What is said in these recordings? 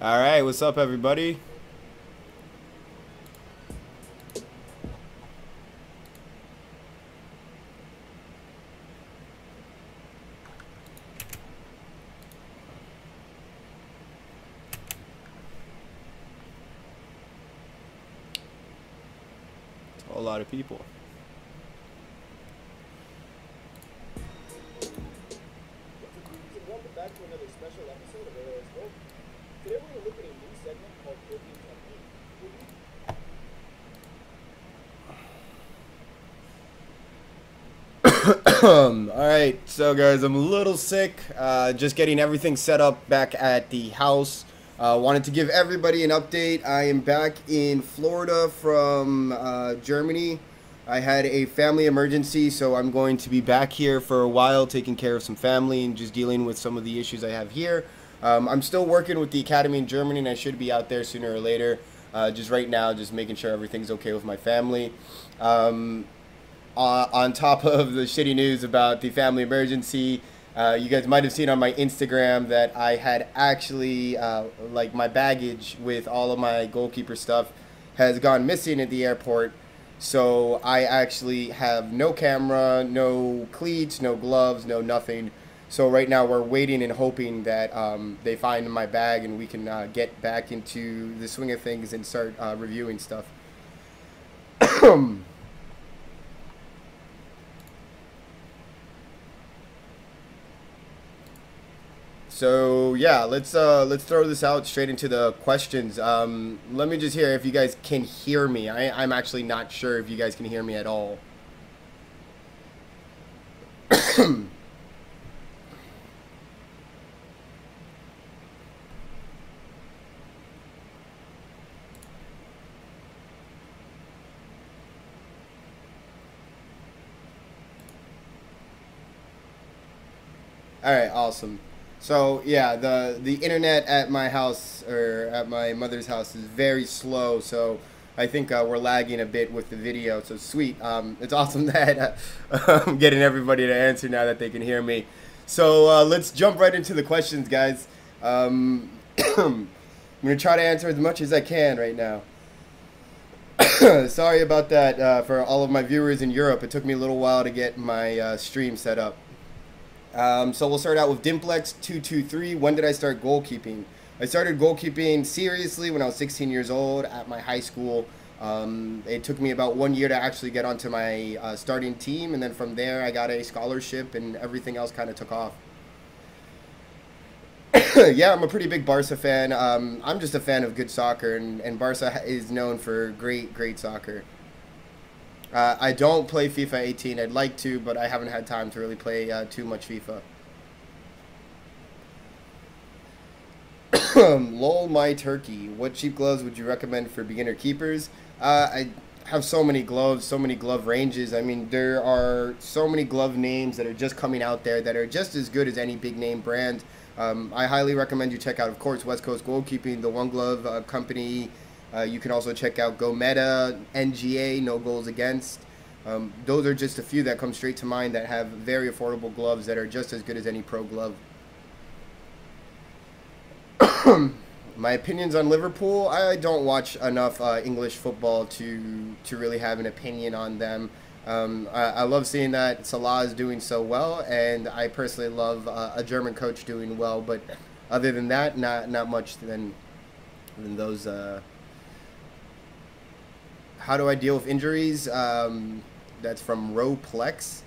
All right, what's up, everybody? It's a whole lot of people. Welcome back to another special episode of ARS Goalkeeping. Today we're going to look at a new segment called Goalkeeping Technique. All right, so guys, I'm a little sick. Just getting everything set up back at the house. Wanted to give everybody an update. I am back in Florida from Germany. I had a family emergency, so I'm going to be back here for a while, taking care of some family and just dealing with some of the issues I have here. I'm still working with the academy in Germany, and I should be out there sooner or later. Just right now, just making sure everything's okay with my family. On top of the shitty news about the family emergency, you guys might have seen on my Instagram that I had actually, like, my baggage with all of my goalkeeper stuff has gone missing at the airport. So I actually have no camera, no cleats, no gloves, no nothing. So right now we're waiting and hoping that they find my bag and we can get back into the swing of things and start reviewing stuff. So yeah, let's throw this out straight into the questions. Let me just hear if you guys can hear me. I'm actually not sure if you guys can hear me at all. All right, awesome. So yeah, the internet at my house, or at my mother's house, is very slow. So I think we're lagging a bit with the video. So sweet. It's awesome that I'm getting everybody to answer now that they can hear me. So let's jump right into the questions, guys. I'm gonna try to answer as much as I can right now. Sorry about that for all of my viewers in Europe. It took me a little while to get my stream set up. So we'll start out with Dimplex223. When did I start goalkeeping? I started goalkeeping seriously when I was 16 years old at my high school. It took me about 1 year to actually get onto my starting team, and then from there I got a scholarship and everything else kind of took off. Yeah, I'm a pretty big Barca fan. I'm just a fan of good soccer, and Barca is known for great soccer. I don't play FIFA 18. I'd like to, but I haven't had time to really play too much FIFA. Lol my turkey. What cheap gloves would you recommend for beginner keepers? I have so many gloves, so many glove ranges. I mean, there are so many glove names that are just coming out there that are just as good as any big name brand. I highly recommend you check out, of course, West Coast Goalkeeping, the One Glove company. You can also check out Go Meta, NGA, No Goals Against. Those are just a few that come straight to mind that have very affordable gloves that are just as good as any pro glove. My opinions on Liverpool, I don't watch enough English football to really have an opinion on them. I love seeing that Salah is doing so well, and I personally love a German coach doing well, but other than that, not much than those... How do I deal with injuries? That's from Roplex.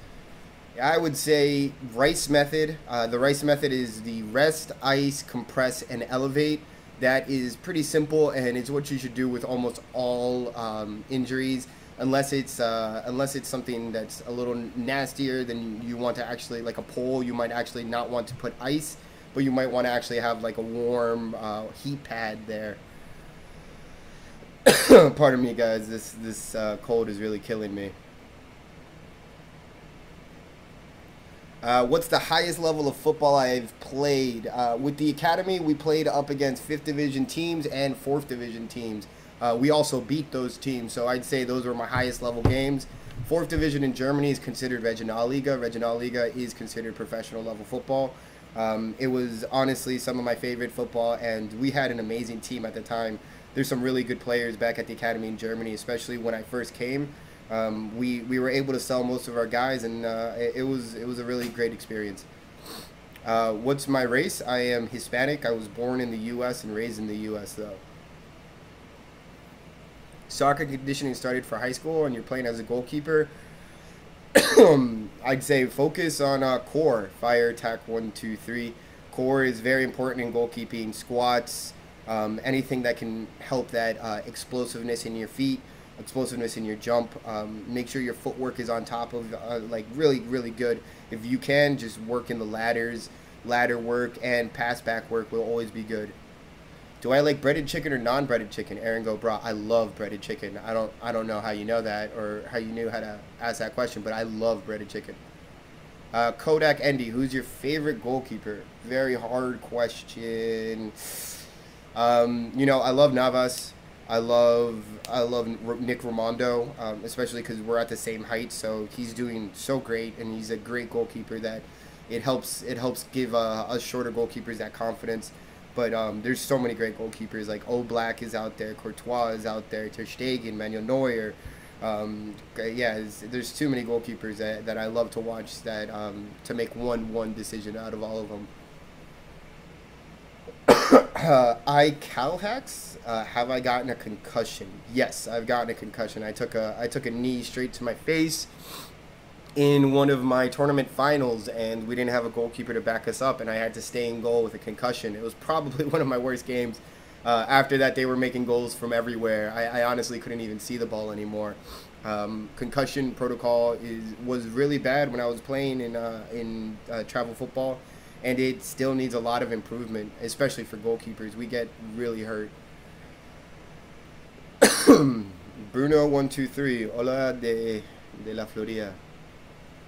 I would say Rice method. The Rice method is the rest, ice, compress, and elevate. That is pretty simple, and it's what you should do with almost all injuries, unless it's something that's a little nastier. Then you want to actually, like a pole, you might actually not want to put ice, but you might want to actually have like a warm heat pad there. Pardon me, guys. This cold is really killing me. What's the highest level of football I've played? With the academy, we played up against 5th division teams and 4th division teams. We also beat those teams, so I'd say those were my highest level games. 4th division in Germany is considered Regionalliga. Regionalliga is considered professional level football. It was honestly some of my favorite football, and we had an amazing team at the time. There's some really good players back at the academy in Germany, especially when I first came. We were able to sell most of our guys, and it was a really great experience. What's my race? I am Hispanic. I was born in the U.S. and raised in the U.S. though. Soccer conditioning started for high school, and you're playing as a goalkeeper. I'd say focus on core, fire, attack, 1, 2, 3. Core is very important in goalkeeping. Squats, anything that can help that explosiveness in your feet, explosiveness in your jump. Make sure your footwork is on top of like really, really good. If you can, just work in the ladders. Ladder work and pass back work will always be good. Do I like breaded chicken or non-breaded chicken? Aaron Go Bra. I love breaded chicken. I don't know how you know that or how you knew how to ask that question, but I love breaded chicken. Kodak Endy, who's your favorite goalkeeper? Very hard question. I love Navas. I love Nick Raimondo, especially because we're at the same height. So he's doing so great, and he's a great goalkeeper. That it helps give us shorter goalkeepers that confidence. But there's so many great goalkeepers, like Oblak is out there, Courtois is out there, Ter Stegen, Manuel Neuer. There's too many goalkeepers that I love to watch that to make one decision out of all of them. Calhax, have I gotten a concussion? Yes, I've gotten a concussion. I took a knee straight to my face in one of my tournament finals, and we didn't have a goalkeeper to back us up, and I had to stay in goal with a concussion. It was probably one of my worst games. After that, they were making goals from everywhere. I honestly couldn't even see the ball anymore. Concussion protocol was really bad when I was playing in travel football, and it still needs a lot of improvement, especially for goalkeepers. We get really hurt. Bruno 123, hola de la Florida.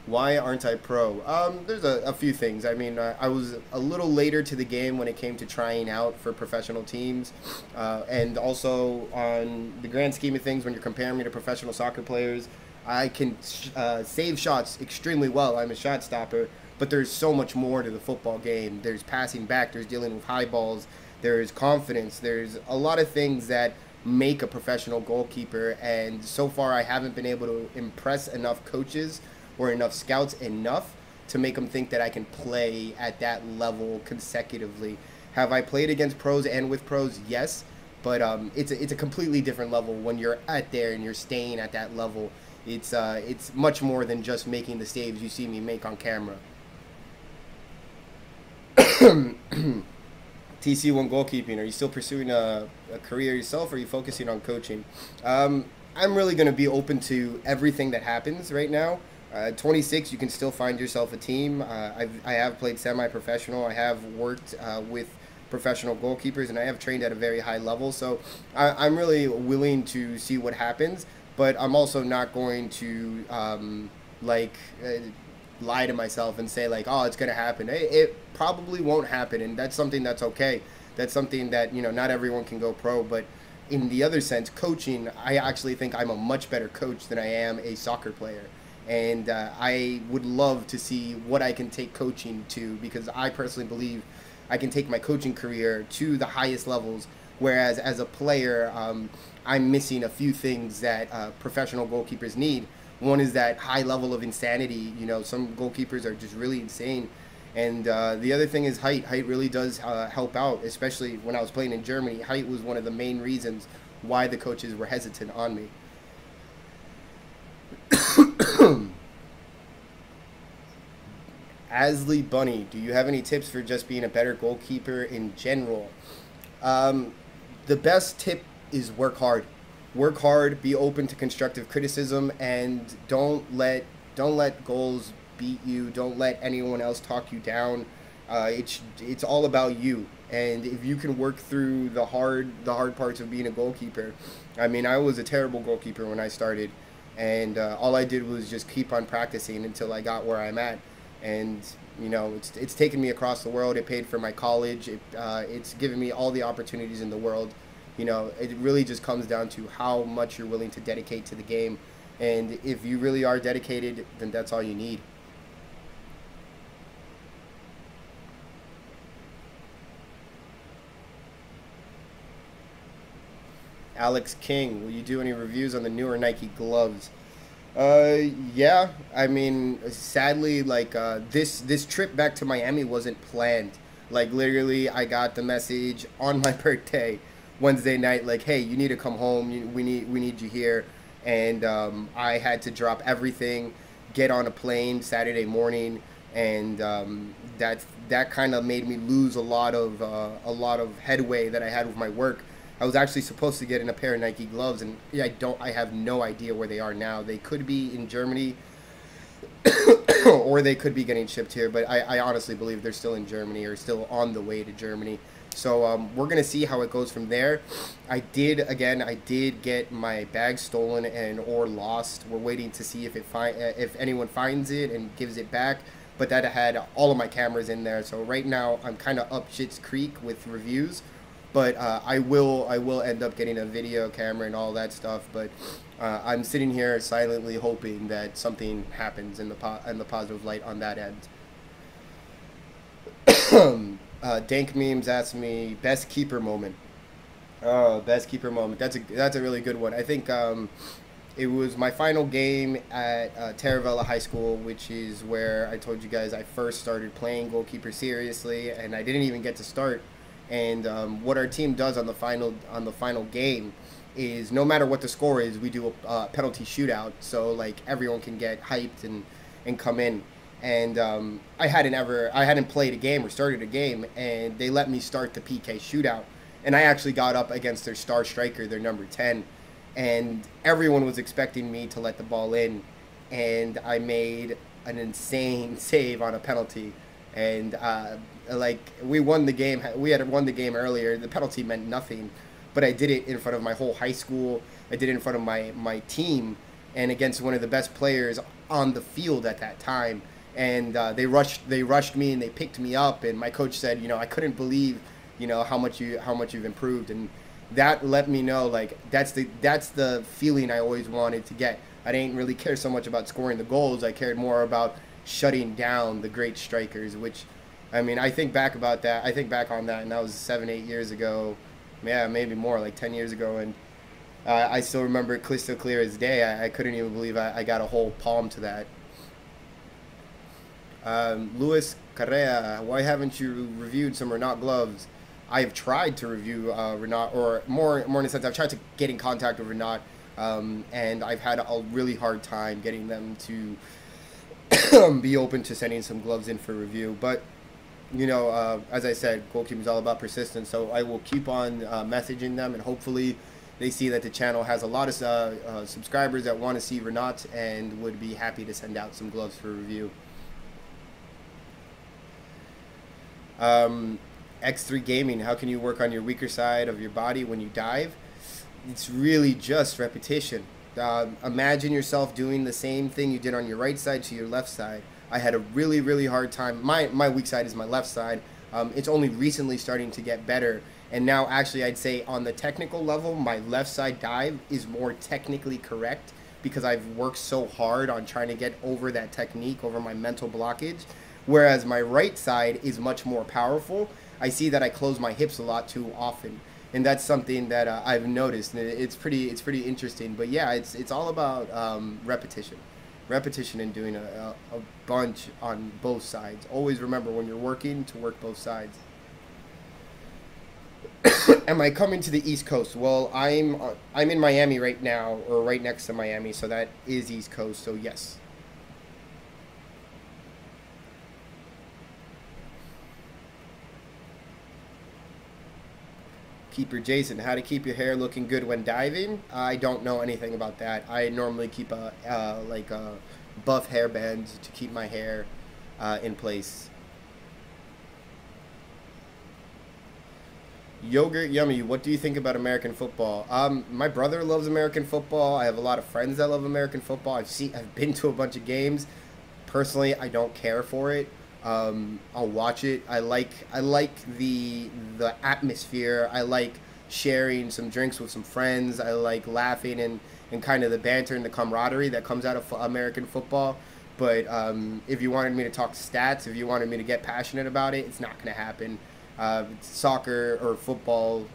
Why aren't I pro? There's a few things. I mean, I was a little later to the game when it came to trying out for professional teams. And also, on the grand scheme of things, when you're comparing me to professional soccer players, I can save shots extremely well. I'm a shot stopper. But there's so much more to the football game. There's passing back. There's dealing with high balls. There's confidence. There's a lot of things that make a professional goalkeeper. And so far, I haven't been able to impress enough coaches or enough scouts enough to make them think that I can play at that level consecutively. Have I played against pros and with pros? Yes, but it's a completely different level when you're at there and you're staying at that level. It's much more than just making the saves you see me make on camera. TC1 goalkeeping. Are you still pursuing a career yourself, or are you focusing on coaching? I'm really going to be open to everything that happens right now. 26, you can still find yourself a team. I have played semi-professional. I have worked with professional goalkeepers, and I have trained at a very high level. So I'm really willing to see what happens, but I'm also not going to lie to myself and say like, oh, it's going to happen. It probably won't happen, and that's something that's okay. That's something that, not everyone can go pro, but in the other sense, coaching, I actually think I'm a much better coach than I am a soccer player. And I would love to see what I can take coaching to, because I personally believe I can take my coaching career to the highest levels, whereas as a player, I'm missing a few things that professional goalkeepers need. One is that high level of insanity. Some goalkeepers are just really insane. And the other thing is height. Height really does help out, especially when I was playing in Germany. Height was one of the main reasons why the coaches were hesitant on me. Asley Bunny, do you have any tips for just being a better goalkeeper in general? The best tip is work hard. Work hard, be open to constructive criticism, and don't let goals beat you. Don't let anyone else talk you down. It's all about you. And if you can work through the hard parts of being a goalkeeper. I mean, I was a terrible goalkeeper when I started, and all I did was just keep on practicing until I got where I'm at. And it's taken me across the world. It paid for my college. It's given me all the opportunities in the world. It really just comes down to how much you're willing to dedicate to the game. And if you really are dedicated, then that's all you need. Alex King, will you do any reviews on the newer Nike gloves? Yeah. I mean, sadly, like this trip back to Miami wasn't planned. Like literally, I got the message on my birthday, Wednesday night, like, hey, you need to come home. We need you here, and I had to drop everything, get on a plane Saturday morning, and that kind of made me lose a lot of headway that I had with my work. I was actually supposed to get in a pair of Nike gloves, and yeah, I have no idea where they are now. They could be in Germany, or they could be getting shipped here, but I honestly believe they're still in Germany or still on the way to Germany. So we're gonna see how it goes from there. I did get my bag stolen and or lost. We're waiting to see if anyone finds it and gives it back. But that had all of my cameras in there. So right now I'm kind of up shit's creek with reviews. But I will end up getting a video camera and all that stuff. But I'm sitting here silently hoping that something happens in the positive light on that end. Dank Memes asked me best keeper moment. Oh, best keeper moment. That's a really good one. I think it was my final game at Taravella High School, which is where I told you guys I first started playing goalkeeper seriously, and I didn't even get to start. And what our team does on the final game is no matter what the score is, we do a penalty shootout, so like everyone can get hyped and come in. And I hadn't played a game or started a game, and they let me start the PK shootout. And I actually got up against their star striker, their number 10, and everyone was expecting me to let the ball in, and I made an insane save on a penalty. And like we won the game, we had won the game earlier. The penalty meant nothing, but I did it in front of my whole high school. I did it in front of my team, and against one of the best players on the field at that time. And they rushed me and they picked me up. And my coach said, I couldn't believe, how much you've improved. And that let me know, like, that's the feeling I always wanted to get. I didn't really care so much about scoring the goals. I cared more about shutting down the great strikers, which, I mean, I think back on that, and that was 7-8 years ago. Yeah, maybe more, like 10 years ago. And I still remember it crystal clear as day. I couldn't even believe I got a whole palm to that. Luis Correa, why haven't you reviewed some Renat gloves? I've tried to review Renat, or more in the sense, I've tried to get in contact with Renat, and I've had a really hard time getting them to be open to sending some gloves in for review. But as I said, goalkeeping is all about persistence, so I will keep on messaging them, and hopefully they see that the channel has a lot of subscribers that want to see Renat and would be happy to send out some gloves for review. X3 Gaming, how can you work on your weaker side of your body when you dive? It's really just repetition. Imagine yourself doing the same thing you did on your right side to your left side. I had a really, really hard time. My weak side is my left side. It's only recently starting to get better. And now, actually, I'd say on the technical level, my left side dive is more technically correct because I've worked so hard on trying to get over that technique, over my mental blockage. Whereas my right side is much more powerful. I see that I close my hips a lot too often, and that's something that I've noticed. And it's pretty interesting. But yeah, it's all about repetition and doing a bunch on both sides. Always remember when you're working to work both sides. Am I coming to the East Coast? Well, I'm in Miami right now, or right next to Miami, so that is East Coast. So yes. Keeper Jason, how to keep your hair looking good when diving? I don't know anything about that. I normally keep a buff hairband to keep my hair in place. Yogurt Yummy, what do you think about American football? My brother loves American football. I have a lot of friends that love American football. I've been to a bunch of games. Personally, I don't care for it. I'll watch it. I like the atmosphere. I like sharing some drinks with some friends. I like laughing and kind of the banter and the camaraderie that comes out of American football. But if you wanted me to talk stats, if you wanted me to get passionate about it, it's not going to happen. Soccer or football,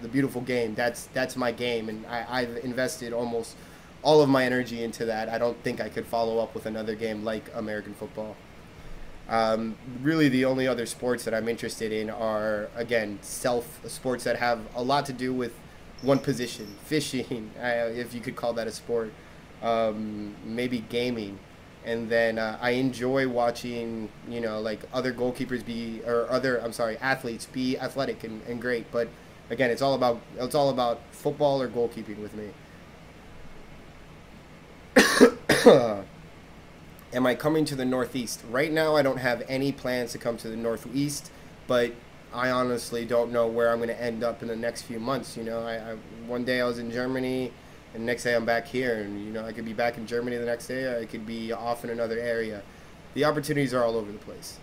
the beautiful game. That's my game, and I've invested almost all of my energy into that. I don't think I could follow up with another game like American football. Really, the only other sports that I'm interested in are, again, self sports that have a lot to do with one position. Fishing, if you could call that a sport. Maybe gaming. And then I enjoy watching, like other goalkeepers athletes be athletic and great. But again, it's all about football or goalkeeping with me. Am I coming to the Northeast? Right now, I don't have any plans to come to the Northeast, but I honestly don't know where I'm going to end up in the next few months. One day I was in Germany, and the next day I'm back here, and I could be back in Germany the next day, or I could be off in another area. The opportunities are all over the place.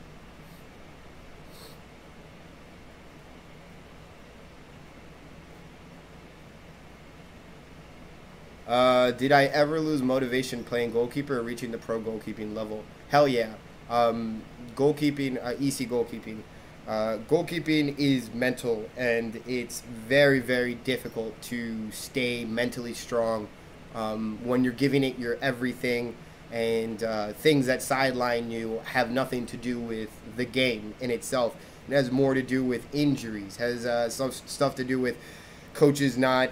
Did I ever lose motivation playing goalkeeper or reaching the pro goalkeeping level? Hell yeah. Goalkeeping, EC goalkeeping. Goalkeeping is mental, and it's very, very difficult to stay mentally strong when you're giving it your everything, and things that sideline you have nothing to do with the game in itself. It has more to do with injuries, has some stuff to do with coaches not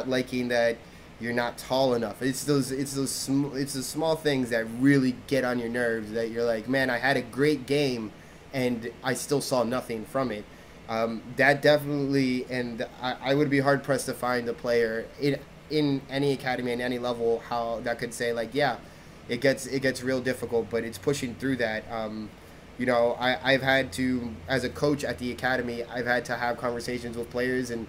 liking that you're not tall enough. It's those small things that really get on your nerves, that you're like, man, I had a great game and I still saw nothing from it. That definitely, and I would be hard pressed to find a player in any academy, in any level, how that could say like, yeah, it gets real difficult, but it's pushing through that. I've had to, as a coach at the academy, I've had to have conversations with players and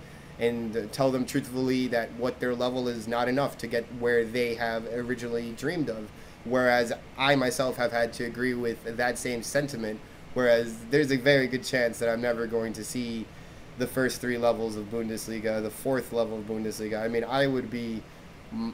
tell them truthfully that what their level is not enough to get where they have originally dreamed of. Whereas I myself have had to agree with that same sentiment, whereas there's a very good chance that I'm never going to see the first 3 levels of Bundesliga, the 4th level of Bundesliga. I mean, I would be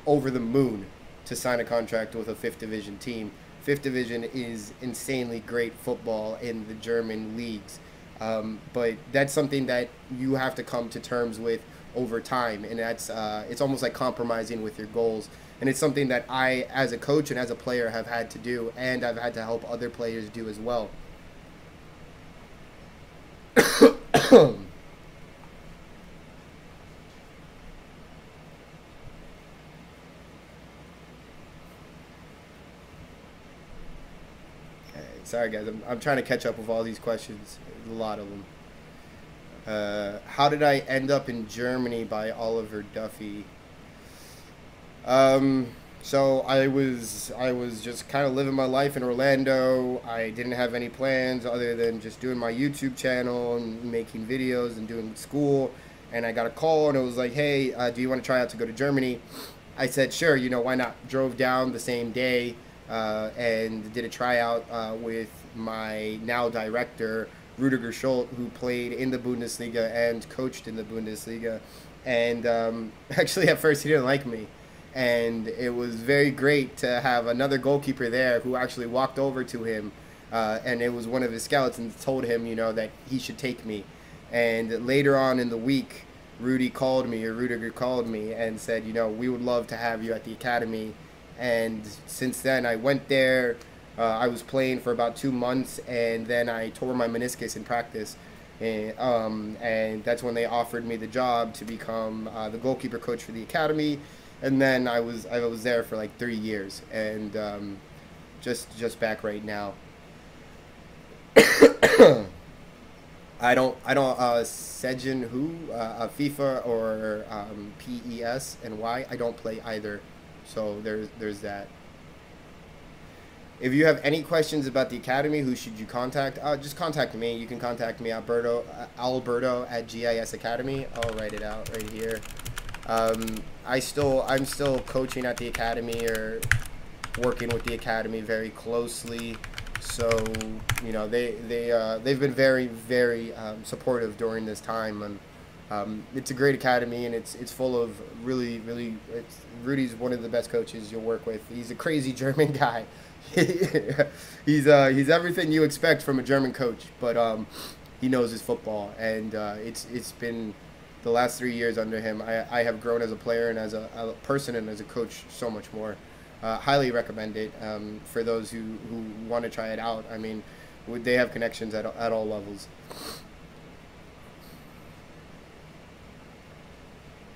over the moon to sign a contract with a 5th division team. 5th division is insanely great football in the German leagues. But that's something that you have to come to terms with over time, and that's it's almost like compromising with your goals, and it's something that I, as a coach and as a player, have had to do, and I've had to help other players do as well. Sorry guys, I'm trying to catch up with all these questions. There's a lot of them. How did I end up in Germany by Oliver Duffy? So I was just kind of living my life in Orlando. I didn't have any plans other than just doing my YouTube channel and making videos and doing school. And I got a call and it was like, hey, do you want to try out to go to Germany? I said, sure, why not? Drove down the same day. And did a tryout with my now director, Rudiger Schultz, who played in the Bundesliga and coached in the Bundesliga. And actually, at first, he didn't like me. And it was very great to have another goalkeeper there who actually walked over to him. And it was one of his scouts and told him, that he should take me. And later on in the week, Rudiger called me and said, we would love to have you at the academy. And since then, I went there. I was playing for about 2 months, and then I tore my meniscus in practice. And that's when they offered me the job to become the goalkeeper coach for the academy. And then I was there for like 3 years, and just back right now. I don't Sejin who FIFA or PES and why I don't play either. So there's that. If you have any questions about the academy, who should you contact? Just contact me. You can contact me, Alberto at GIS Academy. I'll write it out right here. I'm still coaching at the academy or working with the academy very closely. So they've been very, very supportive during this time, and it's a great academy, and it's full of really, really. Rudy's one of the best coaches you'll work with. He's a crazy German guy. He's everything you expect from a German coach, but he knows his football, and it's been the last 3 years under him, I have grown as a player and as a person and as a coach so much more. Highly recommend it for those who want to try it out. I mean, they have connections at all levels.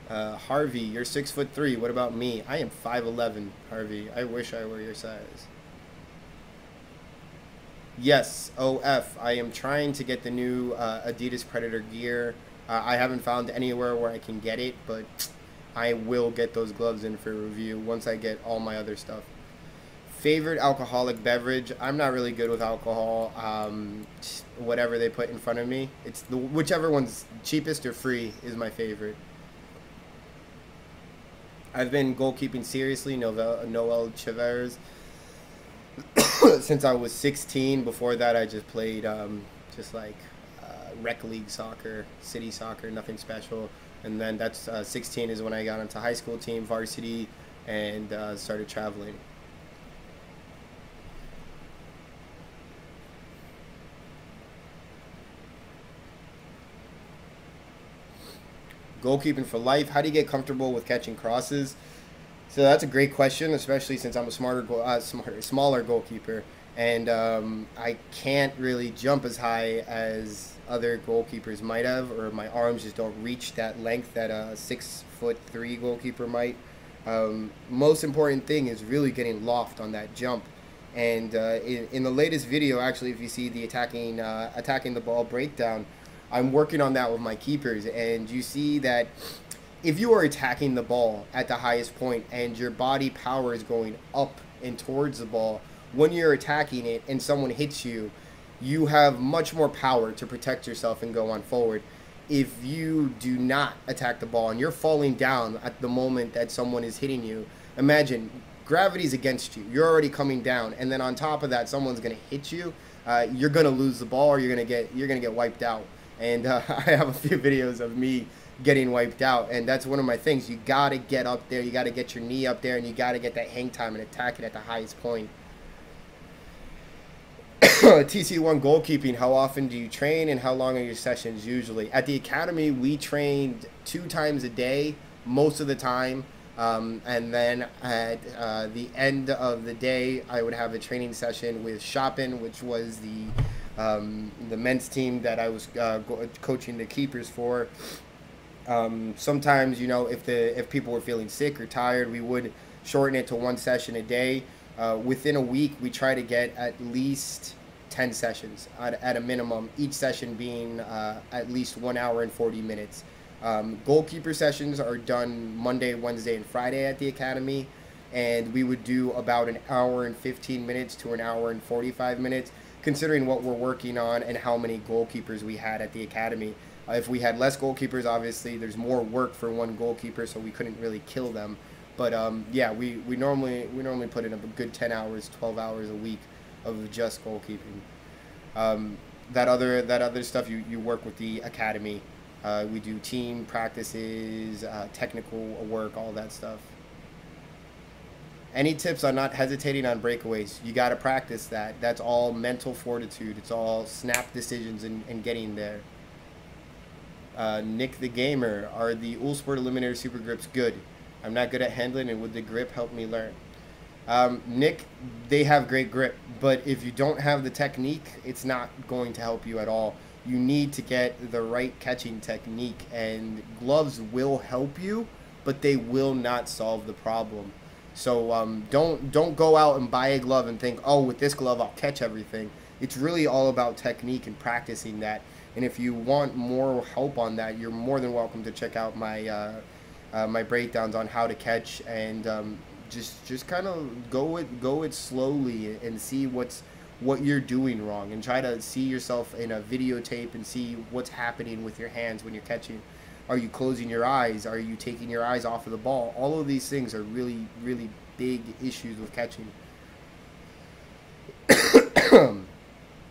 Harvey, you're 6'3". What about me? I am 5'11", Harvey. I wish I were your size. Yes, OF. I am trying to get the new Adidas Predator gear. I haven't found anywhere where I can get it, but I will get those gloves in for review once I get all my other stuff. Favorite alcoholic beverage? I'm not really good with alcohol. Whatever they put in front of me. It's whichever one's cheapest or free is my favorite. I've been goalkeeping seriously, Noel Chavez, since I was 16. Before that, I just played just like rec league soccer, city soccer, nothing special. And then that's 16 is when I got into high school team, varsity, and started traveling. Goalkeeping for life. How do you get comfortable with catching crosses? So that's a great question, especially since I'm a smaller goalkeeper, and I can't really jump as high as other goalkeepers might have, or my arms just don't reach that length that a 6'3" goalkeeper might. Most important thing is really getting loft on that jump. And in the latest video, actually, if you see the attacking the ball breakdown, I'm working on that with my keepers, and you see that if you are attacking the ball at the highest point and your body power is going up and towards the ball, when you're attacking it and someone hits you, you have much more power to protect yourself and go on forward. If you do not attack the ball and you're falling down at the moment that someone is hitting you, imagine gravity's against you. You're already coming down, and then on top of that, someone's going to hit you. You're going to lose the ball, or you're going to get wiped out. And I have a few videos of me getting wiped out, and that's one of my things. You got to get up there, you got to get your knee up there, and you got to get that hang time and attack it at the highest point. TC1 goalkeeping, how often do you train and how long are your sessions usually? At the academy, we trained 2 times a day most of the time, and then at the end of the day, I would have a training session with Shopping, which was the men's team that I was coaching the keepers for. Sometimes, you know, if people were feeling sick or tired, we would shorten it to 1 session a day. Within a week, we try to get at least 10 sessions at a minimum, each session being at least 1 hour and 40 minutes. Goalkeeper sessions are done Monday, Wednesday, and Friday at the academy, and we would do about 1 hour and 15 minutes to 1 hour and 45 minutes, considering what we're working on and how many goalkeepers we had at the academy. If we had less goalkeepers, obviously there's more work for one goalkeeper, so we couldn't really kill them. But yeah, we normally put in a good 10 hours, 12 hours a week of just goalkeeping. That other stuff you work with the academy. We do team practices, technical work, all that stuff. Any tips on not hesitating on breakaways? You got to practice that. That's all mental fortitude. It's all snap decisions and getting there. Nick the Gamer, are the Uhlsport Eliminator Super Grips good? I'm not good at handling, and would the grip help me learn? Nick, they have great grip, but if you don't have the technique, it's not going to help you at all. You need to get the right catching technique, and gloves will help you, but they will not solve the problem. So don't go out and buy a glove and think, oh, with this glove I'll catch everything. It's really all about technique and practicing that. And if you want more help on that, you're more than welcome to check out my my breakdowns on how to catch, and just kind of go it slowly and see what you're doing wrong, and try to see yourself in a videotape and see what's happening with your hands when you're catching. Are you closing your eyes? Are you taking your eyes off of the ball? All of these things are really, really big issues with catching.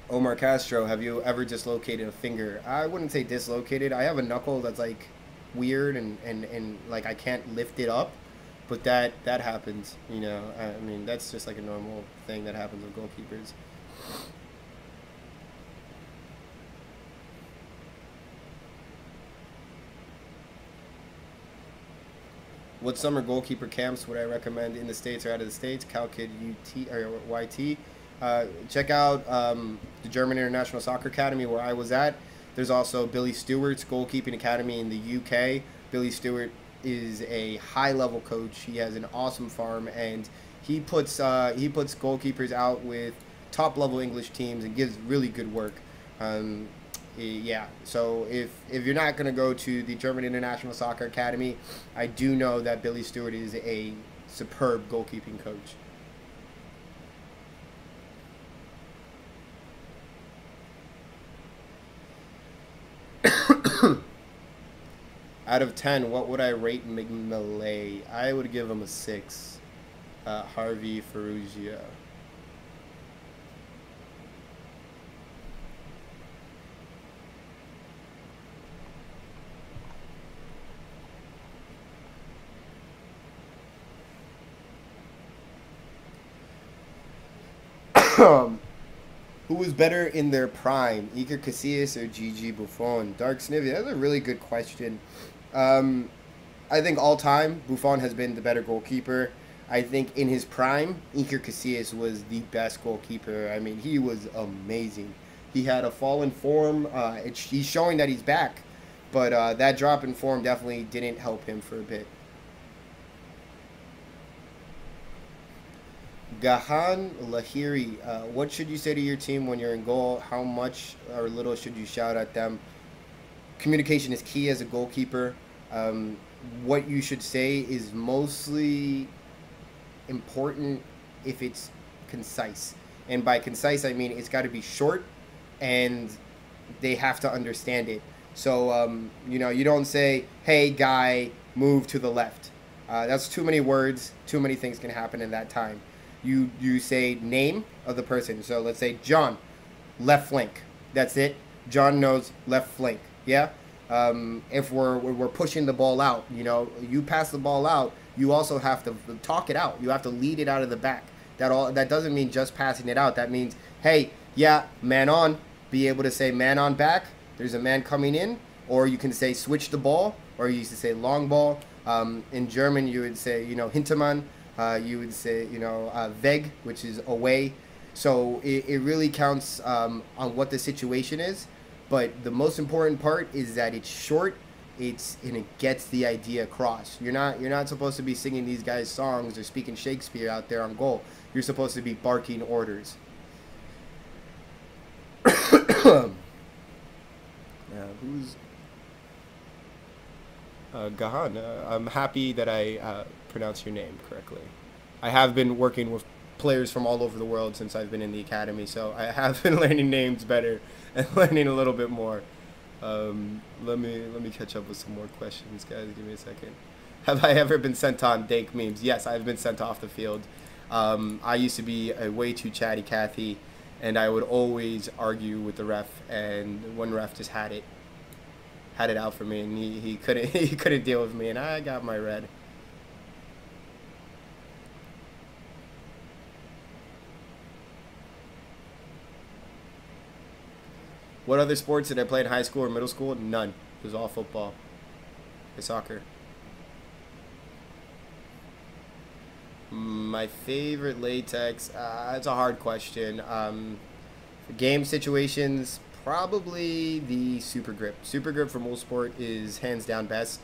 Omar Castro, have you ever dislocated a finger? I wouldn't say dislocated. I have a knuckle that's like weird and like I can't lift it up, but that happens, you know. I mean, that's just like a normal thing that happens with goalkeepers. What summer goalkeeper camps would I recommend in the States or out of the States? CalKid UT or YT. Check out the German International Soccer Academy where I was at. There's also Billy Stewart's Goalkeeping Academy in the UK. Billy Stewart is a high-level coach. He has an awesome farm, and he puts goalkeepers out with top-level English teams and gives really good work. Yeah, so if you're not going to go to the German International Soccer Academy, I do know that Billy Stewart is a superb goalkeeping coach. Out of 10, what would I rate McMillan? I would give him a 6. Harvey Ferrugia. Who was better in their prime, Iker Casillas or Gigi Buffon? Dark Snivy, that's a really good question. I think all time, Buffon has been the better goalkeeper. I think in his prime, Iker Casillas was the best goalkeeper. I mean, he was amazing. He had a fall in form. He's showing that he's back, but that drop in form definitely didn't help him for a bit. Gahan Lahiri, what should you say to your team when you're in goal? How much or little should you shout at them? Communication is key as a goalkeeper. What you should say is mostly important if it's concise. And by concise, I mean it's got to be short and they have to understand it. So, you know, you don't say, hey, guy, move to the left. That's too many words. Too many things can happen in that time. You say name of the person. So let's say John, left flank. That's it. John knows left flank. Yeah. If we're pushing the ball out, you know, you pass the ball out. You also have to talk it out. You have to lead it out of the back. That doesn't mean just passing it out. That means, hey, yeah, man on. Be able to say man on back. There's a man coming in, or you can say switch the ball, or you used to say long ball. In German, you would say, you know, Hintermann. You would say, you know, Weg, which is away. So it really counts on what the situation is. But the most important part is that it's short, and it gets the idea across. You're not supposed to be singing these guys' songs or speaking Shakespeare out there on goal. You're supposed to be barking orders. Who's Gahan? I'm happy that I pronounced your name correctly. I have been working with players from all over the world since I've been in the academy, so I have been learning names better and learning a little bit more. Let me catch up with some more questions, guys. Give me a second. Have I ever been sent on dank memes? Yes, I've been sent off the field. I used to be a way too chatty Cathy, and I would always argue with the ref, and one ref just had it out for me, and he couldn't deal with me, and I got my red. What other sports did I play in high school or middle school? None. It was all football and soccer. My favorite latex? It's a hard question. For game situations, probably the Super Grip. Super Grip from Sport is hands down best.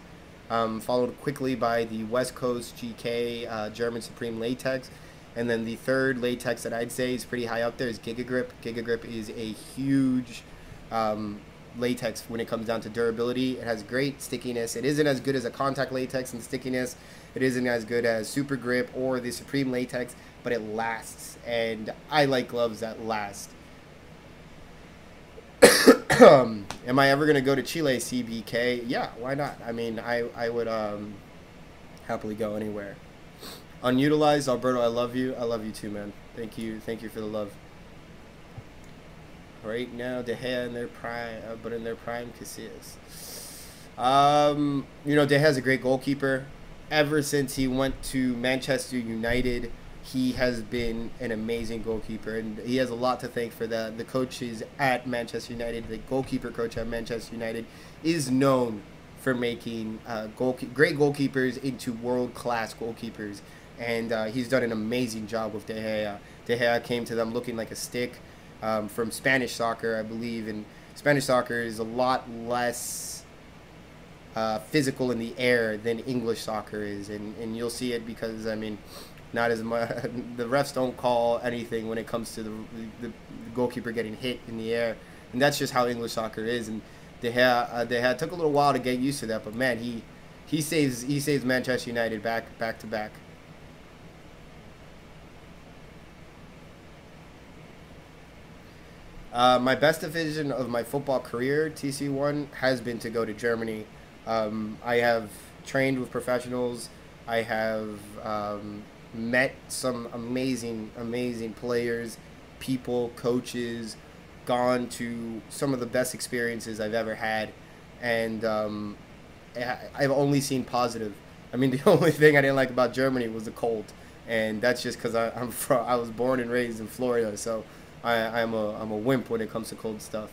Followed quickly by the West Coast GK German Supreme Latex. And then the third latex that I'd say is pretty high up there is Giga Grip. Giga Grip is a huge latex when it comes down to durability. It has great stickiness. It isn't as good as a contact latex in stickiness. It isn't as good as Super Grip or the Supreme Latex, but it lasts. And I like gloves that last. Am I ever going to go to Chile CBK? Yeah, why not? I mean, I would happily go anywhere. Unutilized, Alberto, I love you. I love you too, man. Thank you for the love. Right now, De Gea in their prime, but in their prime, Casillas. You know, De Gea's a great goalkeeper. Ever since he went to Manchester United, he has been an amazing goalkeeper, and he has a lot to thank for that. The coaches at Manchester United, the goalkeeper coach at Manchester United, is known for making great goalkeepers into world-class goalkeepers. And he's done an amazing job with De Gea. De Gea came to them looking like a stick from Spanish soccer, I believe. And Spanish soccer is a lot less physical in the air than English soccer is. And you'll see it because, I mean, not as much. The refs don't call anything when it comes to the goalkeeper getting hit in the air. And that's just how English soccer is. And De Gea took a little while to get used to that. But, man, he saves Manchester United back to back. My best decision of my football career, TC1, has been to go to Germany. I have trained with professionals. I have met some amazing players, people, coaches, gone to some of the best experiences I've ever had. And I've only seen positive. I mean, the only thing I didn't like about Germany was the cold. And that's just because I was born and raised in Florida, so I'm a wimp when it comes to cold stuff.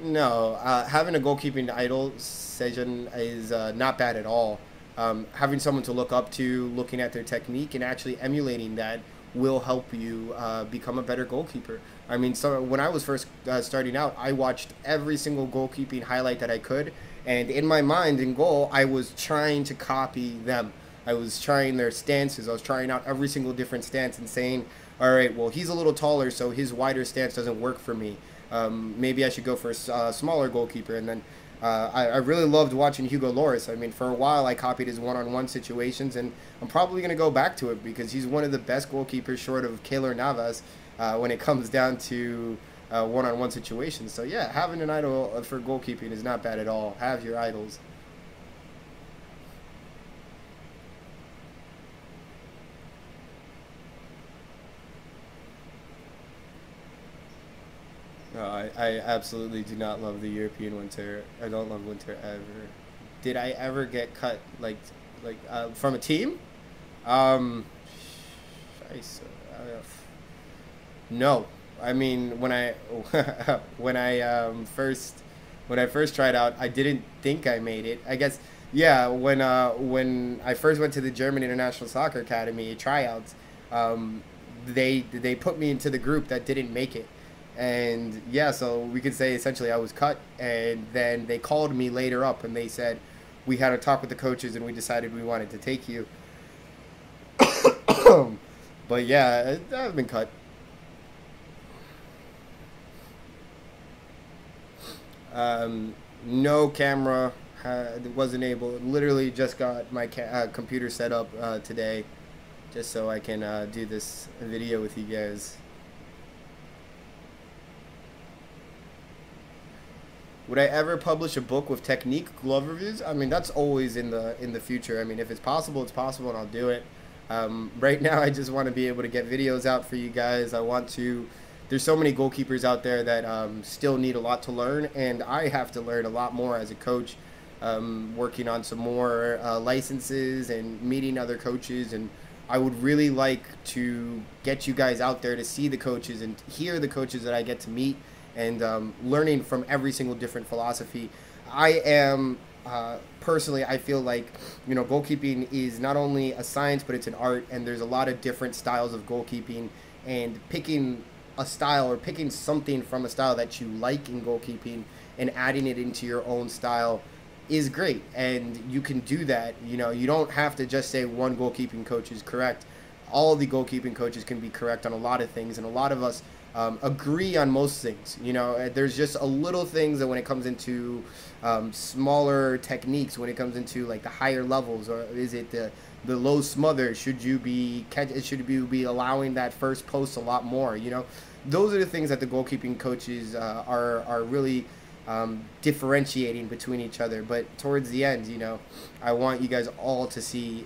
No, having a goalkeeping idol session is not bad at all. Having someone to look up to, looking at their technique, and actually emulating that will help you become a better goalkeeper. I mean, so when I was first starting out, I watched every single goalkeeping highlight that I could, and in my mind, in goal, I was trying to copy them. I was trying their stances. I was trying out every single different stance and saying, all right, well, he's a little taller, so his wider stance doesn't work for me. Maybe I should go for a smaller goalkeeper. And then I really loved watching Hugo Lloris. I mean, for a while, I copied his one-on-one situations, and I'm probably going to go back to it because he's one of the best goalkeepers short of Keylor Navas when it comes down to one-on-one situations. So, yeah, having an idol for goalkeeping is not bad at all. Have your idols. No, I absolutely do not love the European winter. I don't love winter ever. Did I ever get cut from a team? Scheisse. No. I mean, when I when I first tried out, I didn't think I made it. I guess, yeah. When I first went to the German International Soccer Academy tryouts, they put me into the group that didn't make it. And yeah, so we could say essentially I was cut, and then they called me later up and they said, we had a talk with the coaches and we decided we wanted to take you. But yeah, I've been cut. No camera, wasn't able, literally just got my computer set up today just so I can do this video with you guys. Would I ever publish a book with technique glove reviews? I mean, that's always in the future. I mean, if it's possible, and I'll do it. Right now, I just want to be able to get videos out for you guys. I want to. There's so many goalkeepers out there that still need a lot to learn, and I have to learn a lot more as a coach. Working on some more licenses and meeting other coaches, and I would really like to get you guys out there to see the coaches and hear the coaches that I get to meet. And learning from every single different philosophy. I am, personally, I feel like, you know, goalkeeping is not only a science, but it's an art. And there's a lot of different styles of goalkeeping. And picking a style or picking something from a style that you like in goalkeeping and adding it into your own style is great. And you can do that. You know, you don't have to just say one goalkeeping coach is correct. All the goalkeeping coaches can be correct on a lot of things. And a lot of us agree on most things. You know, there's just a little things that when it comes into smaller techniques, when it comes into like the higher levels, or is it the low smother? Should you be allowing that first post a lot more? You know, those are the things that the goalkeeping coaches are really differentiating between each other. But towards the end, you know, I want you guys all to see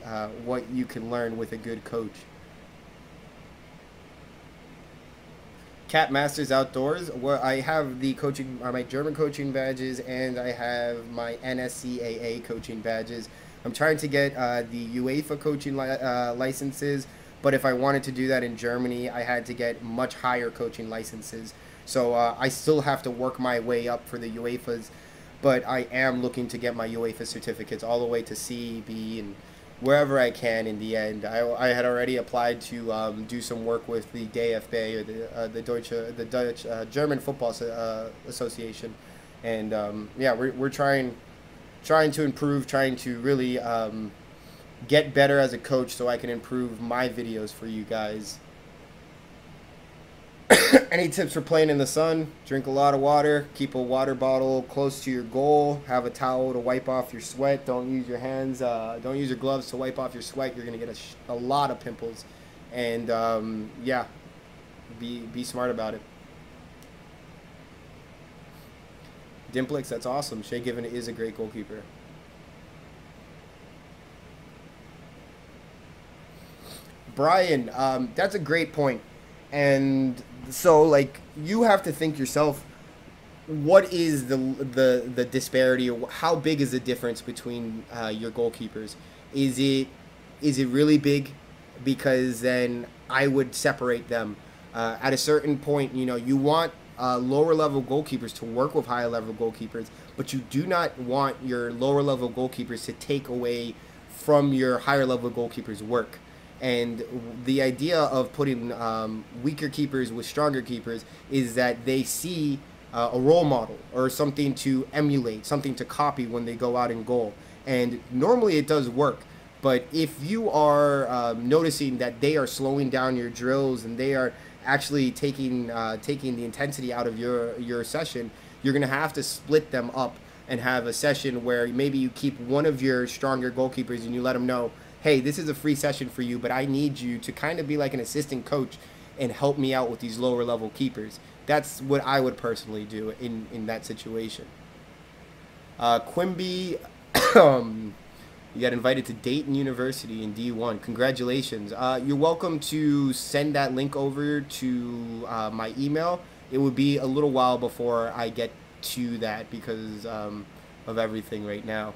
what you can learn with a good coach. Cat Masters Outdoors, where I have the coaching, my German coaching badges, and I have my NSCAA coaching badges. I'm trying to get the UEFA coaching licenses, But if I wanted to do that in Germany, I had to get much higher coaching licenses. So I still have to work my way up for the UEFA's, but I am looking to get my UEFA certificates all the way to C, B, and wherever I can in the end. I had already applied to do some work with the DFB, or the Dutch German Football Association, and yeah, we're trying to improve, trying to really get better as a coach so I can improve my videos for you guys. Any tips for playing in the sun? Drink a lot of water. Keep a water bottle close to your goal. Have a towel to wipe off your sweat. Don't use your hands. Don't use your gloves to wipe off your sweat. You're going to get a lot of pimples. And, yeah, be smart about it. Dimplix, that's awesome. Shea Given is a great goalkeeper. Brian, that's a great point. And so, like, you have to think yourself, what is the disparity, or how big is the difference between your goalkeepers? Is it really big? Because then I would separate them. At a certain point, you know, you want lower level goalkeepers to work with higher level goalkeepers, but you do not want your lower level goalkeepers to take away from your higher level goalkeepers' work. And the idea of putting weaker keepers with stronger keepers is that they see a role model or something to emulate, something to copy when they go out in goal. And normally it does work. But if you are noticing that they are slowing down your drills and they are actually taking the intensity out of your session, you're going to have to split them up and have a session where maybe you keep one of your stronger goalkeepers and you let them know, hey, this is a free session for you, but I need you to kind of be like an assistant coach and help me out with these lower level keepers. That's what I would personally do in that situation. Quimby, you got invited to Dayton University in D1. Congratulations. You're welcome to send that link over to my email. It would be a little while before I get to that because of everything right now.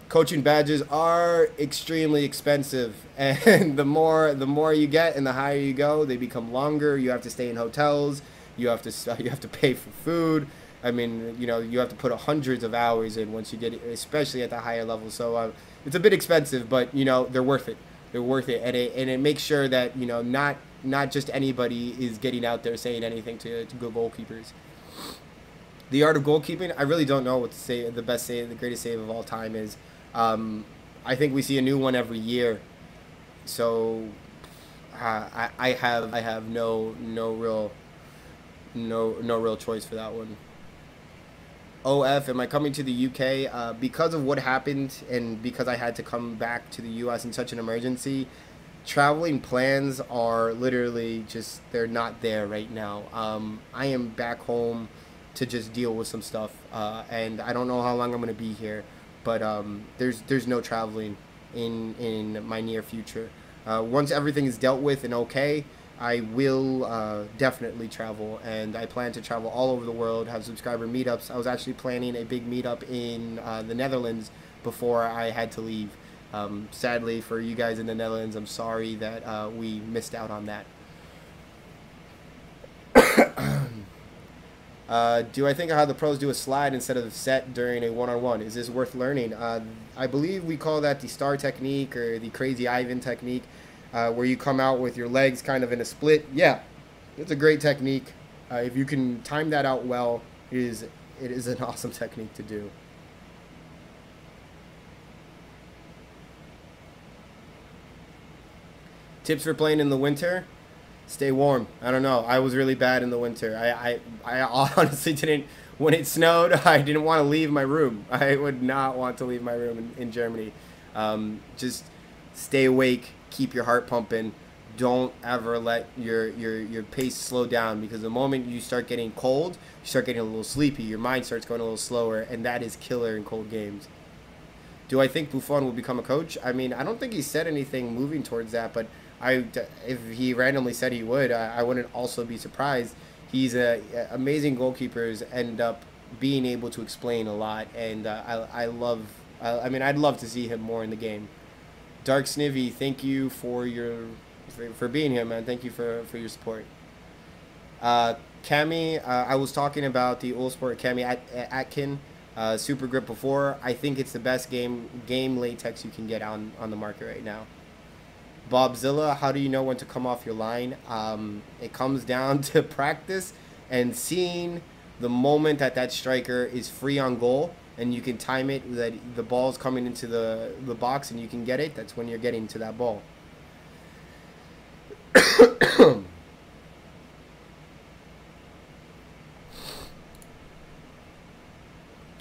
Coaching badges are extremely expensive, and the more you get and the higher you go, they become longer. You have to stay in hotels. You have to pay for food. I mean, you know, you have to put hundreds of hours in once you get it, especially at the higher level. So it's a bit expensive, but you know, they're worth it. They're worth it, and it makes sure that, you know, not just anybody is getting out there saying anything to good goalkeepers. The art of goalkeeping, I really don't know what to say. The best save, the greatest save of all time is. I think we see a new one every year, so I have no real choice for that one. OF, am I coming to the UK? Because of what happened and because I had to come back to the US in such an emergency, traveling plans are literally just, they're not there right now. I am back home to just deal with some stuff, and I don't know how long I'm going to be here. But there's no traveling in my near future. Once everything is dealt with and okay, I will definitely travel, and I plan to travel all over the world, have subscriber meetups. I was actually planning a big meetup in the Netherlands before I had to leave. Sadly for you guys in the Netherlands, I'm sorry that we missed out on that. Do I think how the pros do a slide instead of a set during a one-on-one? Is this worth learning? I believe we call that the star technique or the crazy Ivan technique, where you come out with your legs kind of in a split. Yeah, it's a great technique. If you can time that out well, it is an awesome technique to do. Tips for playing in the winter? Stay warm. I don't know. I was really bad in the winter. I honestly didn't, when it snowed, I didn't want to leave my room. I would not want to leave my room in Germany. Just stay awake. Keep your heart pumping. Don't ever let your pace slow down, because the moment you start getting cold, you start getting a little sleepy. Your mind starts going a little slower, and that is killer in cold games. Do I think Buffon will become a coach? I mean, I don't think he said anything moving towards that, but if he randomly said he would, I wouldn't also be surprised. He's amazing goalkeepers end up being able to explain a lot, and I mean, I'd love to see him more in the game. Dark Snivy, thank you for for being here, man. Thank you for your support. Cami, I was talking about the Old Sport Cami Atkin Super Grip before. I think it's the best game latex you can get on the market right now. Bobzilla, how do you know when to come off your line? It comes down to practice and seeing the moment that striker is free on goal and you can time it that the ball's coming into the box and you can get it. That's when you're getting to that ball.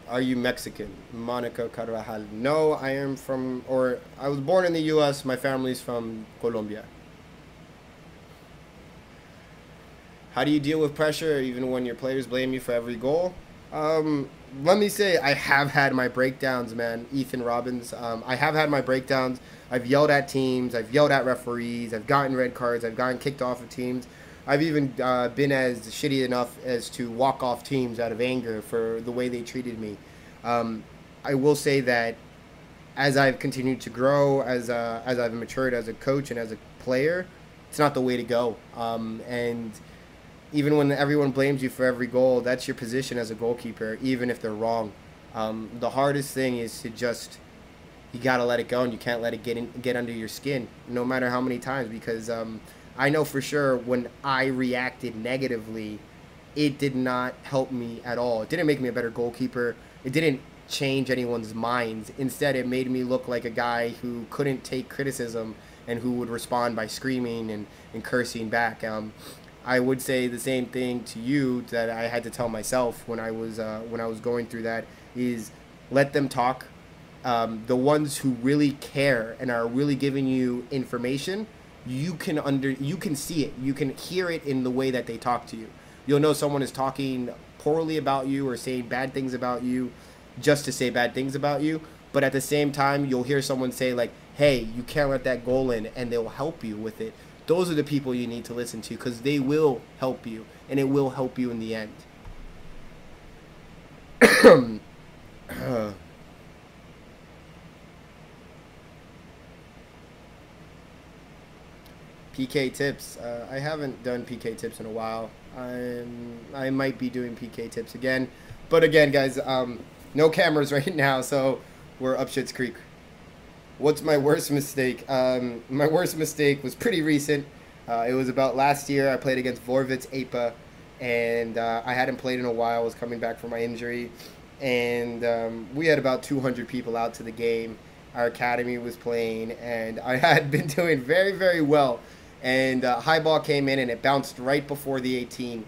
Are you Mexican? Monica Carvajal. No, I am from, or I was born in the U.S. My family's from Colombia. How do you deal with pressure even when your players blame you for every goal? Let me say I have had my breakdowns, man. Ethan Robbins. I have had my breakdowns. I've yelled at teams. I've yelled at referees. I've gotten red cards. I've gotten kicked off of teams. I've even been as shitty enough as to walk off teams out of anger for the way they treated me. I will say that as I've continued to grow, as I've matured as a coach and as a player, it's not the way to go. And even when everyone blames you for every goal, that's your position as a goalkeeper, even if they're wrong. The hardest thing is to just, you got to let it go, and you can't let it get under your skin, no matter how many times, because I know for sure when I reacted negatively, it did not help me at all. It didn't make me a better goalkeeper. It didn't change anyone's minds. Instead, it made me look like a guy who couldn't take criticism and who would respond by screaming and cursing back. I would say the same thing to you that I had to tell myself when I was going through that, is let them talk. The ones who really care and are really giving you information, you can see it, you can hear it in the way that they talk to you. You'll know someone is talking poorly about you or saying bad things about you just to say bad things about you, but at the same time you'll hear someone say like, hey, you can't let that goal in, and they'll help you with it. Those are the people you need to listen to, because they will help you, and it will help you in the end. PK tips. I haven't done PK tips in a while. I might be doing PK tips again. But again, guys, no cameras right now, so we're up shit's creek. What's my worst mistake? My worst mistake was pretty recent. It was about last year. I played against Vorvitz APA, and I hadn't played in a while. I was coming back from my injury, and we had about 200 people out to the game. Our academy was playing, and I had been doing very, very well. And high ball came in, and it bounced right before the 18.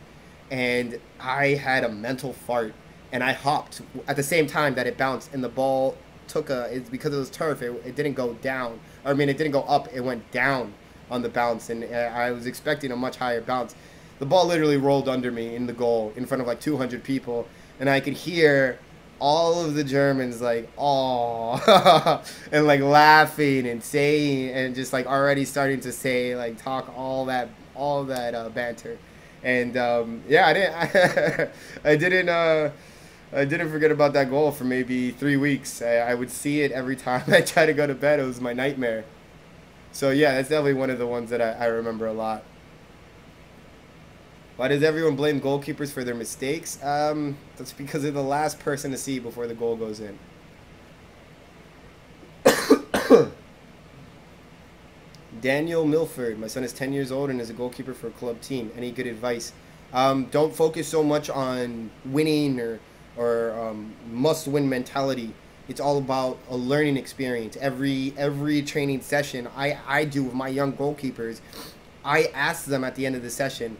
And I had a mental fart, and I hopped at the same time that it bounced, and the ball took it's because it was turf, it didn't go down. I mean, it didn't go up, it went down on the bounce, and I was expecting a much higher bounce. The ball literally rolled under me in the goal in front of like 200 people, and I could hear all of the Germans like, "Oh," and like laughing and saying, and just like already starting to say, like, talk all that banter. And yeah, I didn't forget about that goal for maybe 3 weeks. I would see it every time I tried to go to bed. It was my nightmare. So yeah, that's definitely one of the ones that I remember a lot. Why does everyone blame goalkeepers for their mistakes? That's because they're the last person to see before the goal goes in. Daniel Milford. My son is 10 years old and is a goalkeeper for a club team. Any good advice? Don't focus so much on winning or must-win mentality. It's all about a learning experience. Every training session I do with my young goalkeepers, I ask them at the end of the session,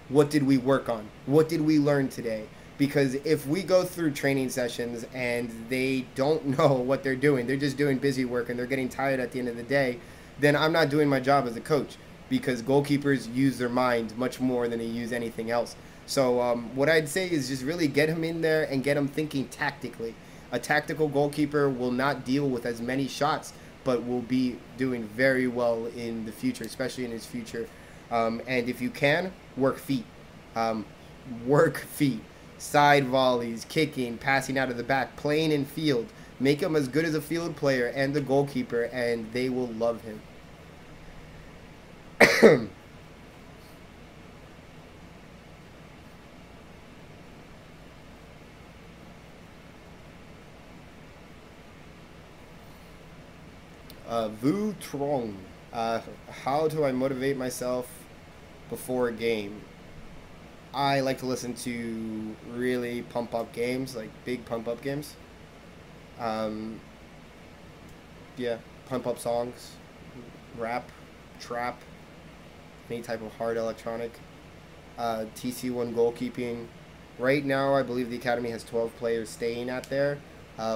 what did we work on? What did we learn today? Because if we go through training sessions and they don't know what they're doing, they're just doing busy work and they're getting tired at the end of the day, then I'm not doing my job as a coach, because goalkeepers use their mind much more than they use anything else. So what I'd say is just really get him in there and get him thinking tactically. A tactical goalkeeper will not deal with as many shots, but will be doing very well in the future, especially in his future. And if you can, work feet. Work feet. Side volleys, kicking, passing out of the back, playing in field. Make him as good as a field player and the goalkeeper, and they will love him. Vu Trong. How do I motivate myself before a game? I like to listen to really pump up games, like big pump up games. Um, yeah, pump up songs, rap, trap, any type of hard electronic. TC1 goalkeeping. Right now, I believe the academy has 12 players staying at there.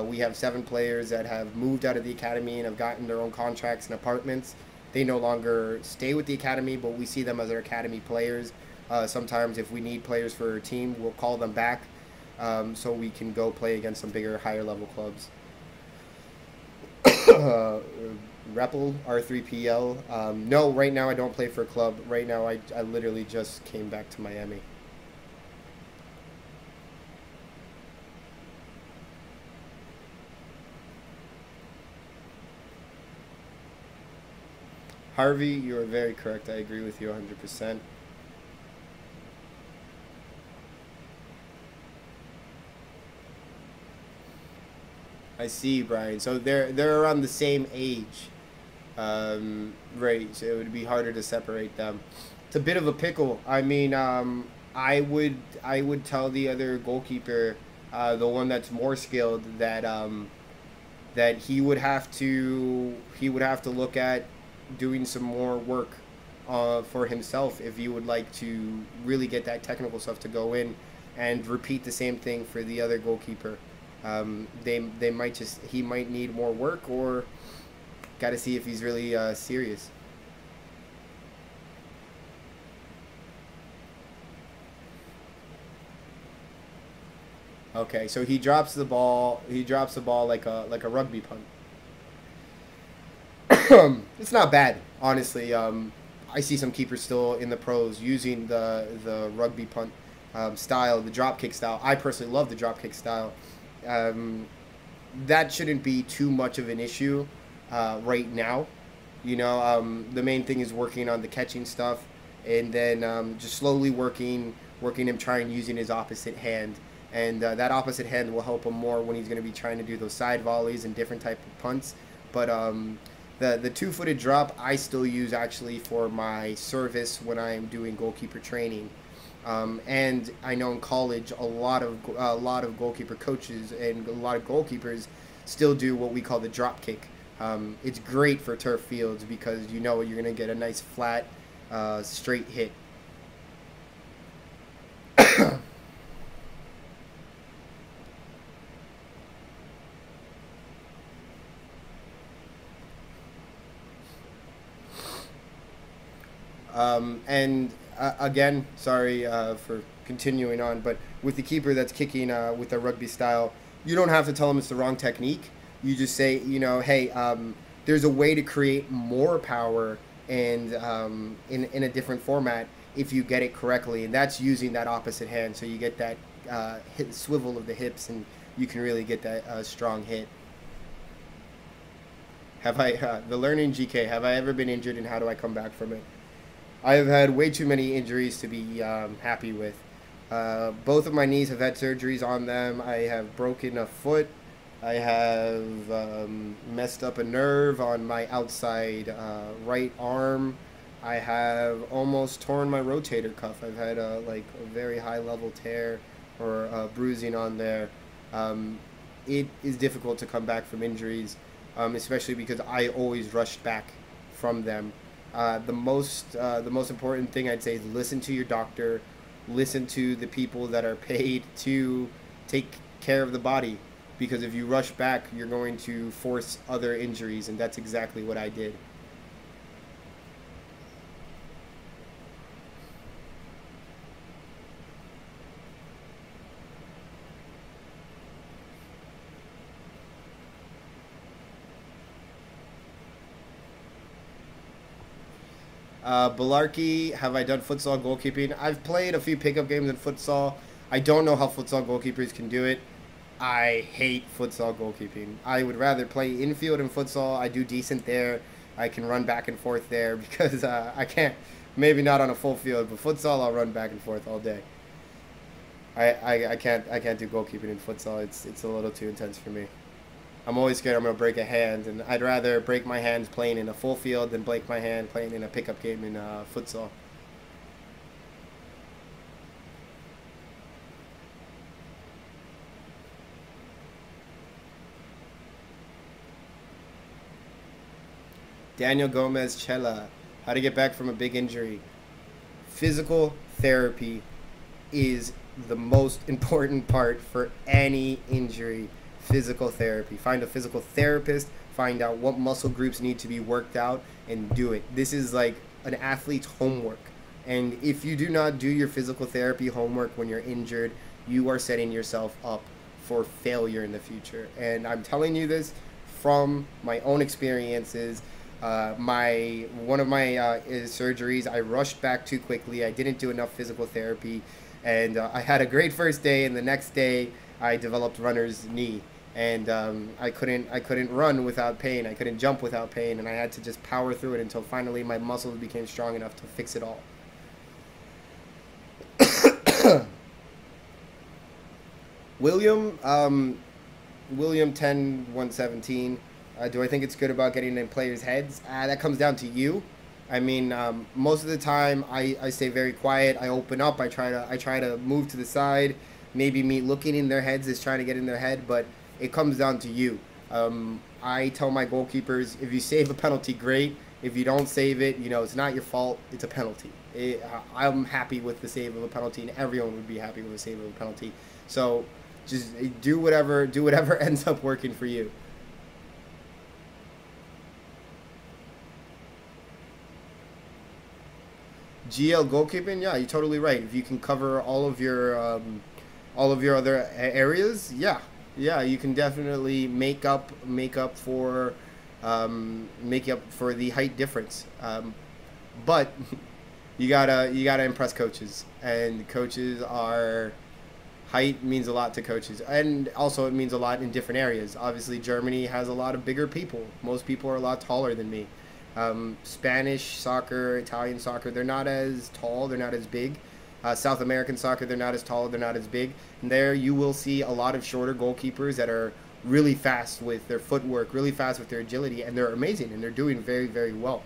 We have 7 players that have moved out of the academy and have gotten their own contracts and apartments. They no longer stay with the academy, but we see them as our academy players. Sometimes if we need players for our team, we'll call them back so we can go play against some bigger, higher level clubs. Repel, R3PL. No, right now I don't play for a club. Right now I literally just came back to Miami. Harvey, you are very correct. I agree with you 100%. I see, Brian. So they're around the same age, right? So it would be harder to separate them. It's a bit of a pickle. I mean, I would tell the other goalkeeper, the one that's more skilled, that that he would have to look at doing some more work for himself if you would like to really get that technical stuff to go in, and repeat the same thing for the other goalkeeper. They might he might need more work, or got to see if he's really serious. Okay, so he drops the ball. He drops the ball like a rugby punt. It's not bad, honestly. I see some keepers still in the pros using the rugby punt style, the drop kick style. I personally love the drop kick style. Um, that shouldn't be too much of an issue right now. The main thing is working on the catching stuff, and then just slowly working him trying using his opposite hand, and that opposite hand will help him more when he's going to be trying to do those side volleys and different type of punts. But the two-footed drop I still use actually for my service when I'm doing goalkeeper training. And I know in college a lot of goalkeeper coaches and a lot of goalkeepers still do what we call the drop kick. It's great for turf fields because you're going to get a nice flat, straight hit. And again, sorry for continuing on, but with the keeper that's kicking with a rugby style, you don't have to tell him it's the wrong technique. You just say, hey, there's a way to create more power and in a different format if you get it correctly, and that's using that opposite hand, so you get that swivel of the hips, and you can really get that strong hit. The learning GK, have I ever been injured, and how do I come back from it? I have had way too many injuries to be happy with. Both of my knees have had surgeries on them. I have broken a foot. I have messed up a nerve on my outside right arm. I have almost torn my rotator cuff. I've had a very high level tear or bruising on there. It is difficult to come back from injuries, especially because I always rushed back from them. The most important thing I'd say is listen to your doctor, listen to the people that are paid to take care of the body, because if you rush back, you're going to force other injuries, and that's exactly what I did. Balarkey, have I done futsal goalkeeping? I've played a few pickup games in futsal. I don't know how futsal goalkeepers can do it. I hate futsal goalkeeping. I would rather play infield in futsal. I do decent there. I can run back and forth there because I can't. Maybe not on a full field, but futsal I'll run back and forth all day. I can't do goalkeeping in futsal. It's a little too intense for me. I'm always scared I'm gonna break a hand, and I'd rather break my hands playing in a full field than break my hand playing in a pickup game in futsal. Daniel Gomez Chela, how to get back from a big injury. Physical therapy is the most important part for any injury. Physical therapy. Find a physical therapist, find out what muscle groups need to be worked out, and do it. This is like an athlete's homework. And if you do not do your physical therapy homework when you're injured, you are setting yourself up for failure in the future. And I'm telling you this from my own experiences. One of my surgeries, I rushed back too quickly. I didn't do enough physical therapy, and I had a great first day, and the next day I developed runner's knee, and I couldn't run without pain. I couldn't jump without pain, and I had to just power through it until finally my muscles became strong enough to fix it all. William, William 10-117. Do I think it's good about getting in players' heads? That comes down to you. I mean, most of the time I stay very quiet. I open up. I try to move to the side. Maybe me looking in their heads is trying to get in their head, but it comes down to you. I tell my goalkeepers, if you save a penalty, great. If you don't save it, it's not your fault. It's a penalty. I'm happy with the save of a penalty, and everyone would be happy with the save of a penalty. So just do whatever ends up working for you. GL goalkeeping, yeah, you're totally right. If you can cover all of your other areas, yeah, you can definitely make up for the height difference. But you gotta impress coaches, and coaches are height means a lot to coaches, and also it means a lot in different areas. Obviously, Germany has a lot of bigger people. Most people are a lot taller than me. Spanish soccer, Italian soccer, they're not as tall, they're not as big. South American soccer, they're not as tall, they're not as big. And there you will see a lot of shorter goalkeepers that are really fast with their footwork, really fast with their agility, and they're amazing, and they're doing very, very well.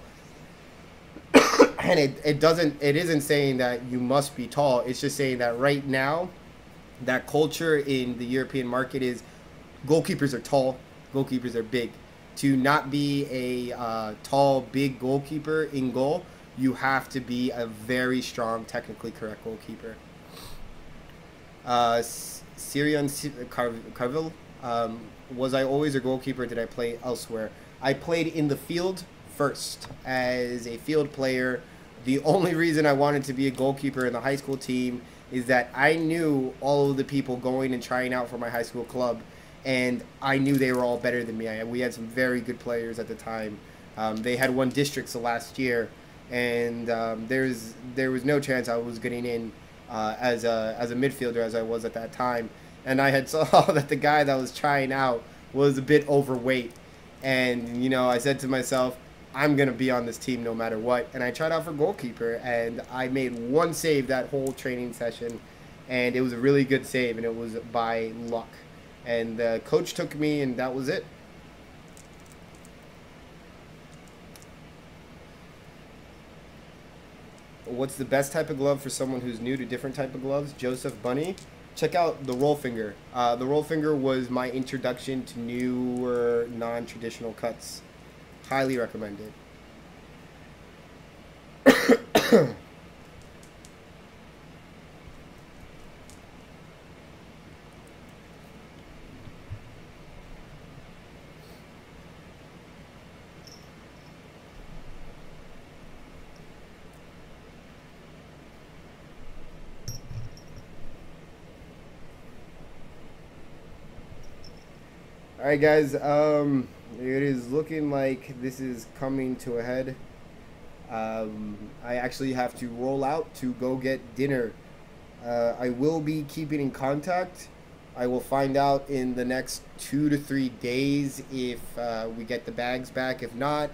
And it isn't saying that you must be tall. It's just saying that right now, that culture in the European market is goalkeepers are tall, goalkeepers are big. To not be a tall, big goalkeeper in goal, you have to be a very strong, technically correct goalkeeper. Syrian Carville, was I always a goalkeeper? Did I play elsewhere? I played in the field first as a field player. The only reason I wanted to be a goalkeeper in the high school team is that I knew all of the people going and trying out for my high school club, and I knew they were all better than me. We had some very good players at the time. They had won districts the last year, and there was no chance I was getting in as a midfielder as I was at that time. And I had saw that the guy that was trying out was a bit overweight, and I said to myself, I'm gonna be on this team no matter what. And I tried out for goalkeeper, and I made one save that whole training session, and it was a really good save, and it was by luck. And the coach took me, and that was it. What's the best type of glove for someone who's new to different type of gloves? Joseph Bunny. Check out the roll finger. The roll finger was my introduction to newer, non-traditional cuts. Highly recommended. All right, guys. It is looking like this is coming to a head. I actually have to roll out to go get dinner. I will be keeping in contact I will find out in the next 2 to 3 days if we get the bags back. If not,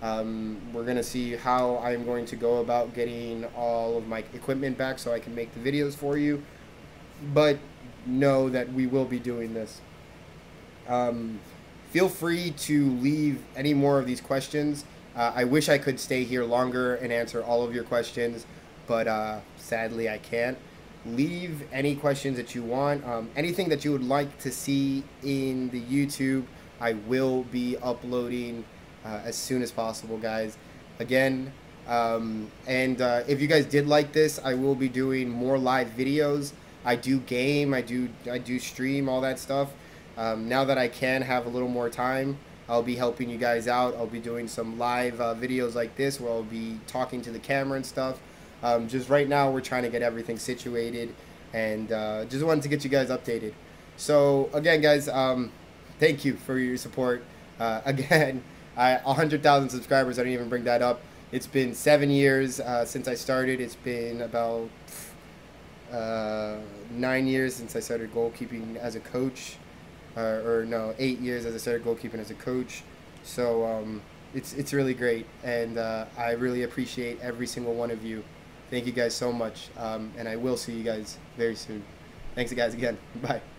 we're going to see how I'm going to go about getting all of my equipment back so I can make the videos for you. But know that we will be doing this. Feel free to leave any more of these questions. I wish I could stay here longer and answer all of your questions, but sadly I can't. Leave any questions that you want. Anything that you would like to see in the YouTube, I will be uploading as soon as possible, guys. Again, if you guys did like this, I will be doing more live videos. I do game, I do stream, all that stuff. Now that I can have a little more time, I'll be helping you guys out. I'll be doing some live videos like this where I'll be talking to the camera and stuff. Just right now, we're trying to get everything situated, and just wanted to get you guys updated. So again, guys, thank you for your support. Again, 100,000 subscribers. I didn't even bring that up. It's been 7 years since I started. It's been about 9 years since I started goalkeeping as a coach, or no, 8 years as I started goalkeeping as a coach. So it's really great, and I really appreciate every single one of you. Thank you guys so much, and I will see you guys very soon. Thanks, guys, again. Bye.